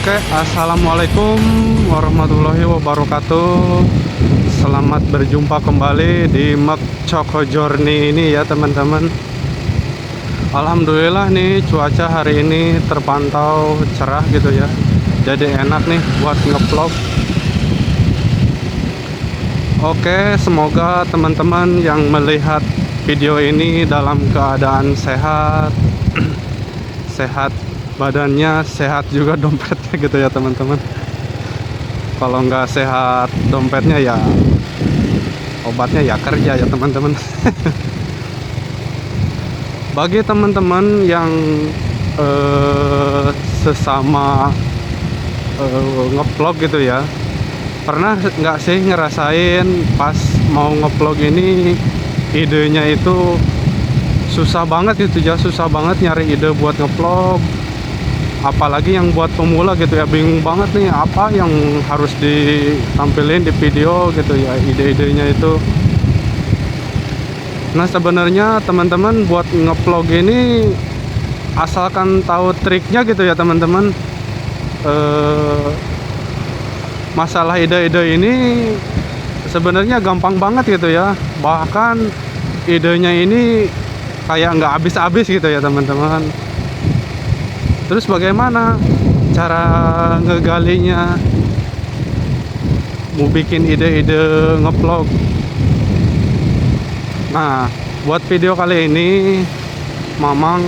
Oke, assalamualaikum warahmatullahi wabarakatuh. Selamat berjumpa kembali di Mek Choco Journey ini ya teman-teman. Alhamdulillah nih cuaca hari ini terpantau cerah gitu ya. Jadi enak nih buat ngevlog. Oke, semoga teman-teman yang melihat video ini dalam keadaan sehat, sehat badannya, sehat juga dompetnya gitu ya teman-teman. Kalau nggak sehat dompetnya ya obatnya ya kerja ya teman-teman. Bagi teman-teman yang sesama ngevlog gitu ya, pernah nggak sih ngerasain pas mau ngevlog ini idenya itu susah banget gitu ya, susah banget nyari ide buat ngevlog, apalagi yang buat pemula gitu ya, bingung banget nih apa yang harus ditampilin di video gitu ya, ide-idenya itu. Nah sebenarnya teman-teman buat ngevlog ini asalkan tahu triknya gitu ya teman-teman. Masalah ide-ide ini sebenarnya gampang banget gitu ya, bahkan idenya ini kayak nggak habis-habis gitu ya teman-teman. Terus bagaimana cara ngegalinya, mau bikin ide-ide ngevlog? Nah, buat video kali ini Mamang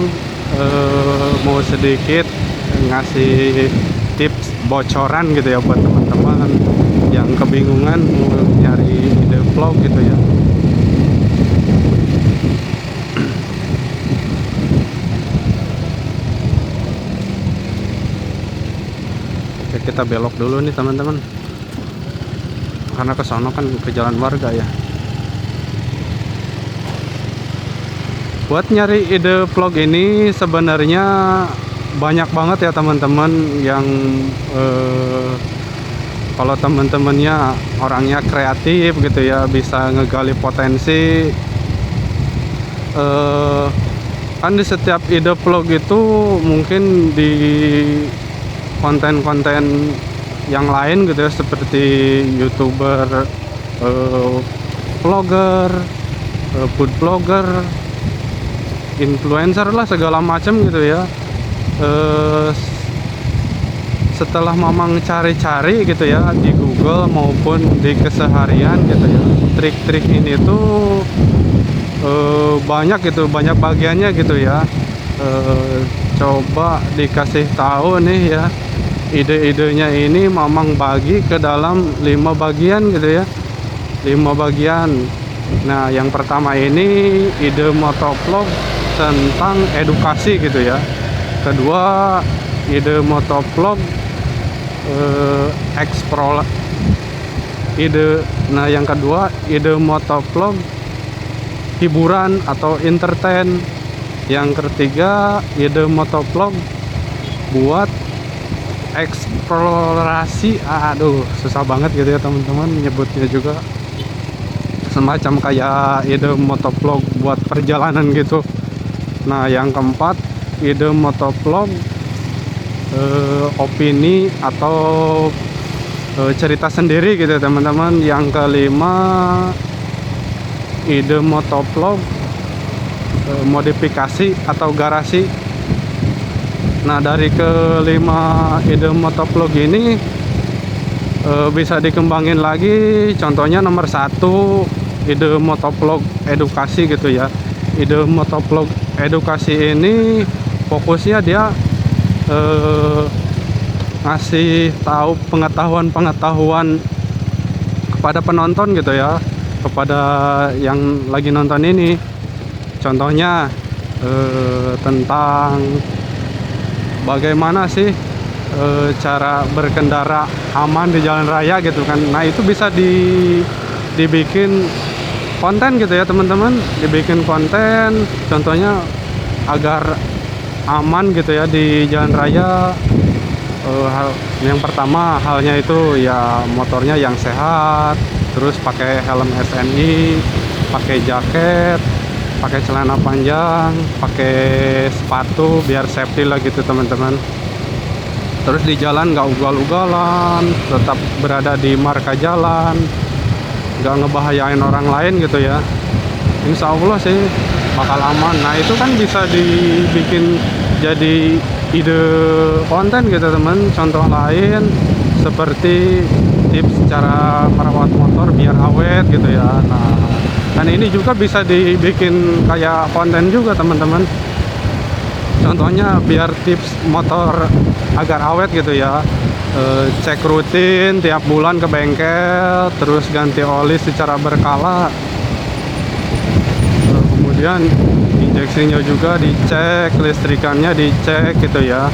mau sedikit ngasih tips bocoran gitu ya buat teman-teman yang kebingungan mau nyari ide vlog gitu ya. Oke, kita belok dulu nih teman-teman, karena ke sono kan ke jalan warga ya. Buat nyari ide vlog ini sebenarnya banyak banget ya teman-teman, yang kalau teman-temannya orangnya kreatif gitu ya, bisa ngegali potensi. Kan di setiap ide vlog itu mungkin di konten-konten yang lain gitu ya, seperti YouTuber, vlogger, food blogger, influencer lah, segala macam gitu ya. Setelah Mamang cari-cari gitu ya di Google maupun di keseharian gitu ya, trik-trik ini tuh banyak gitu, banyak bagiannya gitu ya. Coba dikasih tahu nih ya, ide-idenya ini Mamang bagi ke dalam 5 bagian gitu ya, 5 bagian. Nah yang pertama ini ide motovlog tentang edukasi gitu ya. Kedua ide motovlog explore ide. Nah yang kedua ide motovlog hiburan atau entertain. Yang ketiga ide motovlog buat eksplorasi. Aduh susah banget gitu ya teman-teman nyebutnya juga, semacam kayak ide motovlog buat perjalanan gitu. Nah yang keempat ide motovlog opini atau cerita sendiri gitu teman-teman. Yang kelima ide motovlog modifikasi atau garasi. Nah dari kelima ide motovlog ini bisa dikembangin lagi. Contohnya nomor 1 ide motovlog edukasi gitu ya. Ide motovlog edukasi ini fokusnya dia ngasih tahu pengetahuan kepada penonton gitu ya, kepada yang lagi nonton ini. Contohnya tentang bagaimana sih cara berkendara aman di jalan raya gitu kan. Nah itu bisa dibikin konten gitu ya teman-teman, dibikin konten contohnya agar aman gitu ya di jalan raya. Yang pertama halnya itu ya motornya yang sehat, terus pakai helm SNI, pakai jaket, pakai celana panjang, pakai sepatu biar safety lah gitu teman-teman. Terus di jalan nggak ugal-ugalan, tetap berada di marka jalan, nggak ngebahayain orang lain gitu ya. Insya Allah sih bakal aman. Nah itu kan bisa dibikin jadi ide konten gitu teman. Contoh lain seperti tips cara merawat motor biar awet gitu ya. Nah kan ini juga bisa dibikin kayak konten juga teman-teman. Contohnya biar tips motor agar awet gitu ya, cek rutin tiap bulan ke bengkel, terus ganti oli secara berkala, kemudian injeksinya juga dicek, listrikannya dicek gitu ya.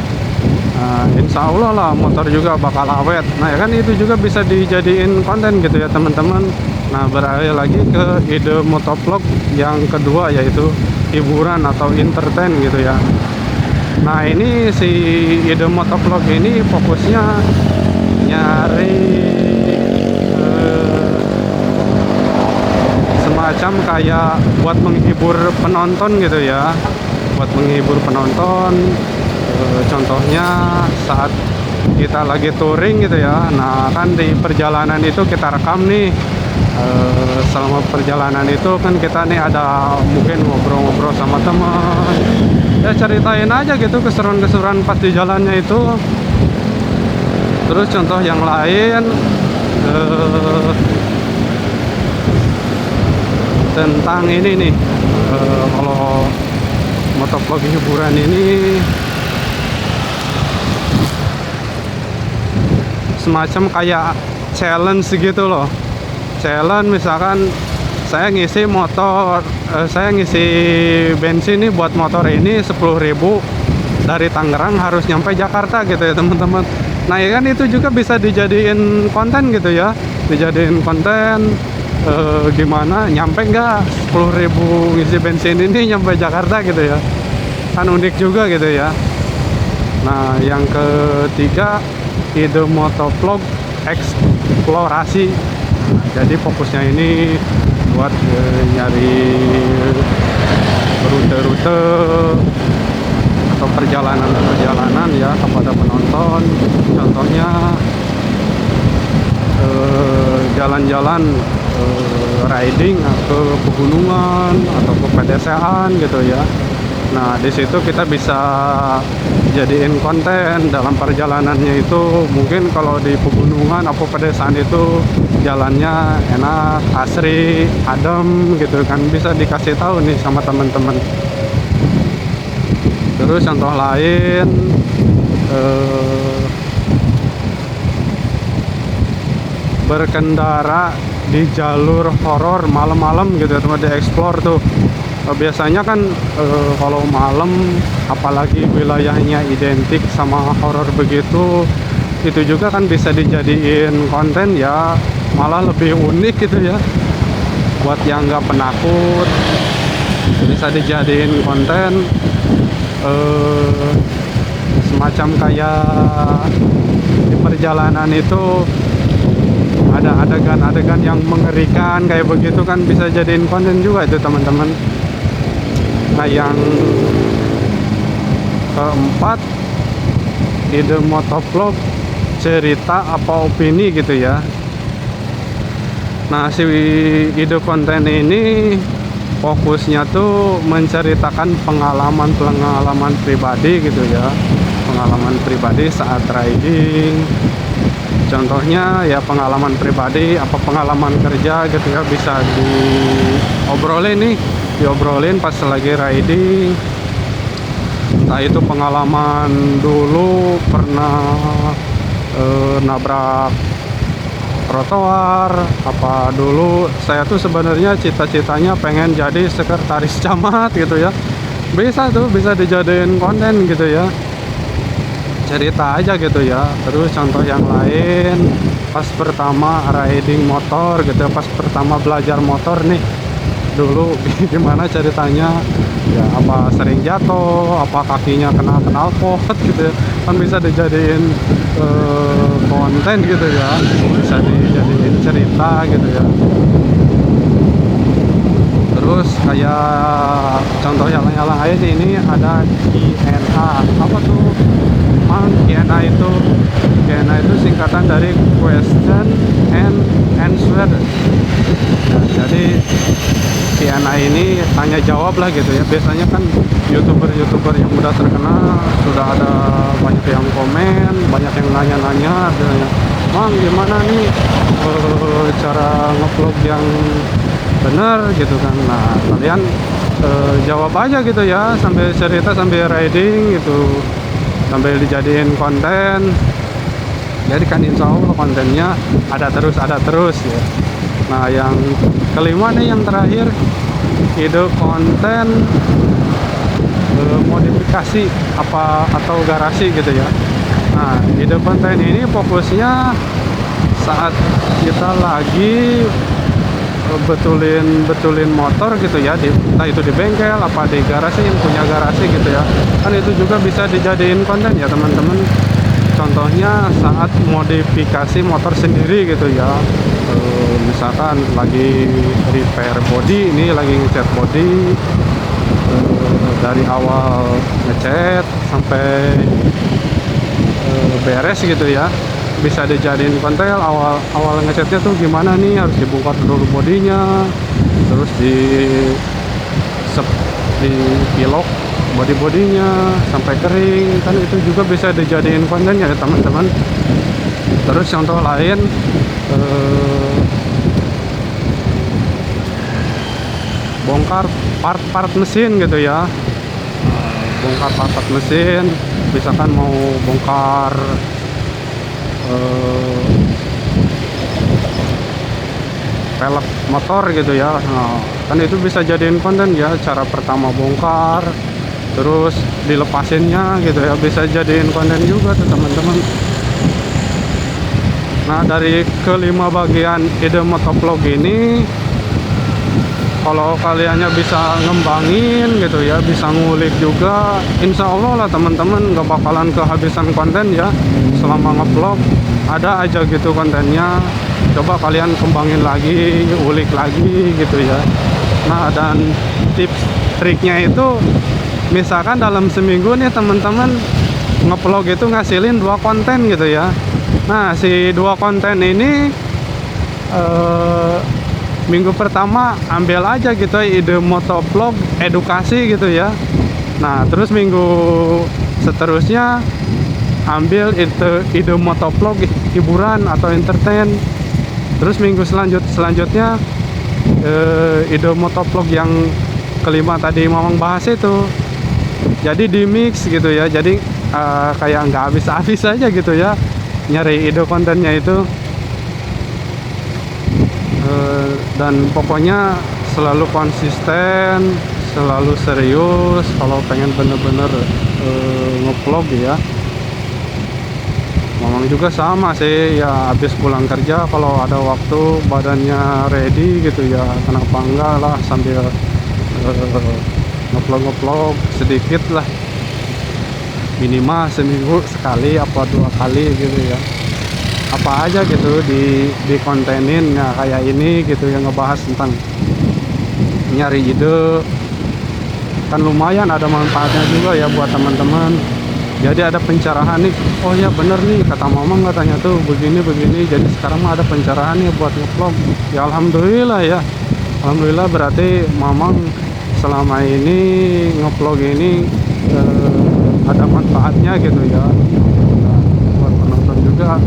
Nah, insya Allah lah motor juga bakal awet. Nah ya kan itu juga bisa dijadiin konten gitu ya teman-teman. Nah beralih lagi ke ide motovlog yang kedua, yaitu hiburan atau entertain gitu ya. Nah ini si ide motovlog ini fokusnya nyari semacam kayak buat menghibur penonton gitu ya, buat menghibur penonton. Contohnya saat kita lagi touring gitu ya, nah kan di perjalanan itu kita rekam nih. Selama perjalanan itu kan kita nih ada mungkin ngobrol-ngobrol sama teman, ya ceritain aja gitu keseruan-keseruan pas di jalannya itu. Terus contoh yang lain tentang ini nih, kalau motovlog hiburan ini semacam kayak challenge gitu loh. Challenge misalkan saya ngisi motor, saya ngisi bensin nih buat motor ini 10.000 dari Tangerang harus nyampe Jakarta gitu ya teman-teman. Nah ya kan itu juga bisa dijadiin konten gitu ya, dijadiin konten. Gimana nyampe nggak 10.000 ngisi bensin ini nyampe Jakarta gitu ya, kan unik juga gitu ya. Nah yang ketiga ide motovlog eksplorasi. Nah, jadi fokusnya ini buat nyari rute-rute atau perjalanan-perjalanan ya kepada penonton. Contohnya jalan-jalan riding ke pegunungan atau ke pedesaan gitu ya. Nah di situ kita bisa jadiin konten dalam perjalanannya itu. Mungkin kalau di pegunungan atau pedesaan itu jalannya enak, asri, adem gitu kan, bisa dikasih tahu nih sama teman-teman. Terus contoh lain berkendara di jalur horor malam-malam gitu ya teman, di explore tuh. Biasanya kan kalau malam apalagi wilayahnya identik sama horor begitu, itu juga kan bisa dijadiin konten ya, malah lebih unik gitu ya. Buat yang nggak penakut bisa dijadiin konten, semacam kayak di perjalanan itu ada adegan-adegan yang mengerikan kayak begitu kan, bisa jadiin konten juga itu teman-teman. Nah yang keempat ide motovlog cerita apa opini gitu ya. Nah si ide konten ini fokusnya tuh menceritakan pengalaman pribadi gitu ya, pengalaman pribadi saat riding. Contohnya ya pengalaman pribadi, apa pengalaman kerja gitu ya, bisa diobrolin pas lagi riding. Entah itu pengalaman dulu pernah nabrak trotoar, apa dulu saya tuh sebenarnya cita-citanya pengen jadi sekretaris camat gitu ya. Bisa dijadiin konten gitu ya, cerita aja gitu ya. Terus contoh yang lain pas pertama riding motor gitu, pas pertama belajar motor nih dulu gimana ceritanya ya, apa sering jatuh, apa kakinya kena knalpot gitu ya. Kan bisa dijadiin konten gitu ya, bisa dijadiin cerita gitu ya. Terus kayak contoh yang lain ini ada QNA. Apa tuh? QNA itu singkatan dari question and answer. Nah, jadi QNA ini tanya jawab lah gitu ya. Biasanya kan youtuber yang udah terkenal sudah ada banyak yang komen, banyak yang nanya-nanya, Mang gimana nih cara ngevlog yang benar gitu kan. Nah kalian jawab aja gitu ya, sambil cerita sambil riding gitu, sambil dijadiin konten. Jadi kan insya Allah kontennya ada terus ya. Nah yang kelima nih, yang terakhir, ide konten modifikasi apa atau garasi gitu ya. Nah ide konten ini fokusnya saat kita lagi betulin motor gitu ya, entah itu di bengkel apa di garasi, yang punya garasi gitu ya, kan itu juga bisa dijadiin konten ya teman-teman. Contohnya saat modifikasi motor sendiri gitu ya, misalkan lagi repair body, ini lagi ngecat body, dari awal ngecat sampai beres gitu ya, bisa dijadiin konten. Awal ngecatnya tuh gimana nih, harus dibongkar dulu bodinya, terus dipilok bodinya sampai kering, kan itu juga bisa dijadiin konten ya teman-teman. Terus contoh lain, bongkar part-part mesin gitu ya, bongkar part-part mesin, misalkan mau bongkar pelek motor gitu ya. Nah, kan itu bisa jadiin konten ya, cara pertama bongkar terus dilepasinnya gitu ya, bisa jadiin konten juga tuh teman-teman. Nah dari kelima bagian ide motovlog ini, kalau kaliannya bisa ngembangin gitu ya, bisa ngulik juga, insya Allah lah teman-teman gak bakalan kehabisan konten ya. Selama ngevlog ada aja gitu kontennya, coba kalian kembangin lagi, ulik lagi gitu ya. Nah dan tips triknya itu, misalkan dalam seminggu nih teman-teman ngevlog itu ngasilin 2 konten gitu ya. Nah si 2 konten ini minggu pertama ambil aja gitu ide motovlog edukasi gitu ya. Nah terus minggu seterusnya ambil ide motovlog hiburan atau entertain. Terus minggu selanjutnya ide motovlog yang kelima tadi Mamang bahas itu. Jadi di mix gitu ya, jadi kayak nggak habis-habis aja gitu ya nyari ide kontennya itu. Dan pokoknya selalu konsisten, selalu serius kalau pengen bener-bener ngevlog ya. Mamang juga sama sih ya, habis pulang kerja kalau ada waktu badannya ready gitu ya, kenapa enggak lah sambil ngevlog sedikit lah, minimal seminggu sekali apa 2 kali gitu ya. Apa aja gitu di kontenin ya, kayak ini gitu yang ngebahas tentang nyari ide, kan lumayan ada manfaatnya juga ya buat teman-teman. Jadi ada pencerahan nih, oh ya bener nih kata Mamang katanya tuh begini, jadi sekarang mah ada pencerahan nih buat ngevlog ya. Alhamdulillah ya, alhamdulillah berarti Mamang selama ini ngevlog ini ada manfaatnya gitu ya. Nah, buat penonton juga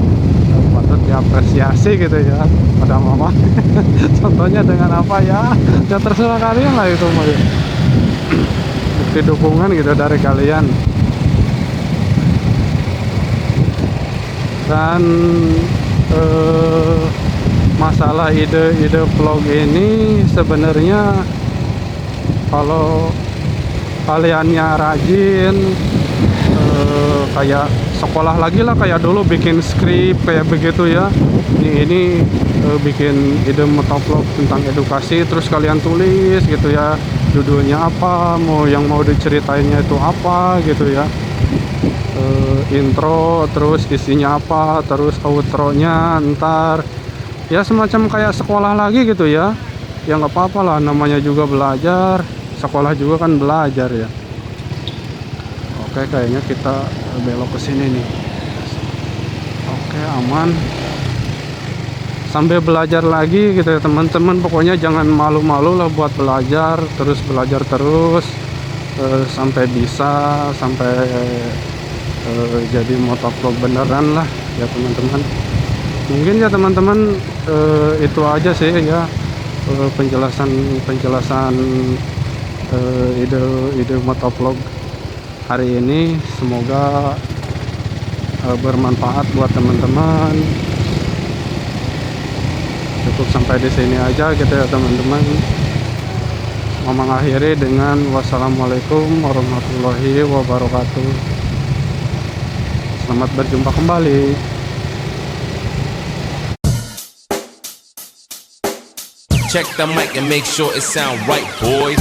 patut diapresiasi gitu ya pada Mama. Contohnya dengan apa ya, ya terserah kalian lah itu mah ya. Bukti dukungan gitu dari kalian. Dan masalah ide vlog ini sebenarnya kalau kaliannya rajin, kayak sekolah lagi lah, kayak dulu bikin skrip kayak begitu ya. Ini bikin ide motovlog tentang edukasi, terus kalian tulis gitu ya, judulnya apa, yang mau diceritainnya itu apa gitu ya, intro, terus isinya apa, terus outro-nya ntar ya, semacam kayak sekolah lagi gitu ya. ya nggak apa-apa lah, namanya juga belajar, sekolah juga kan belajar ya. Oke, kayaknya kita belok ke sini nih. Oke, aman. Sambil belajar lagi gitu ya teman-teman, pokoknya jangan malu-malu lah buat belajar terus sampai bisa, sampai jadi motovlog beneran lah ya teman-teman. Mungkin ya teman-teman itu aja sih ya, penjelasan ide motovlog hari ini. Semoga bermanfaat buat teman-teman. Cukup sampai di sini aja gitu ya teman-teman. Mau mengakhiri dengan wassalamualaikum warahmatullahi wabarakatuh. Selamat berjumpa kembali. Check the mic and make sure it sound right, boys.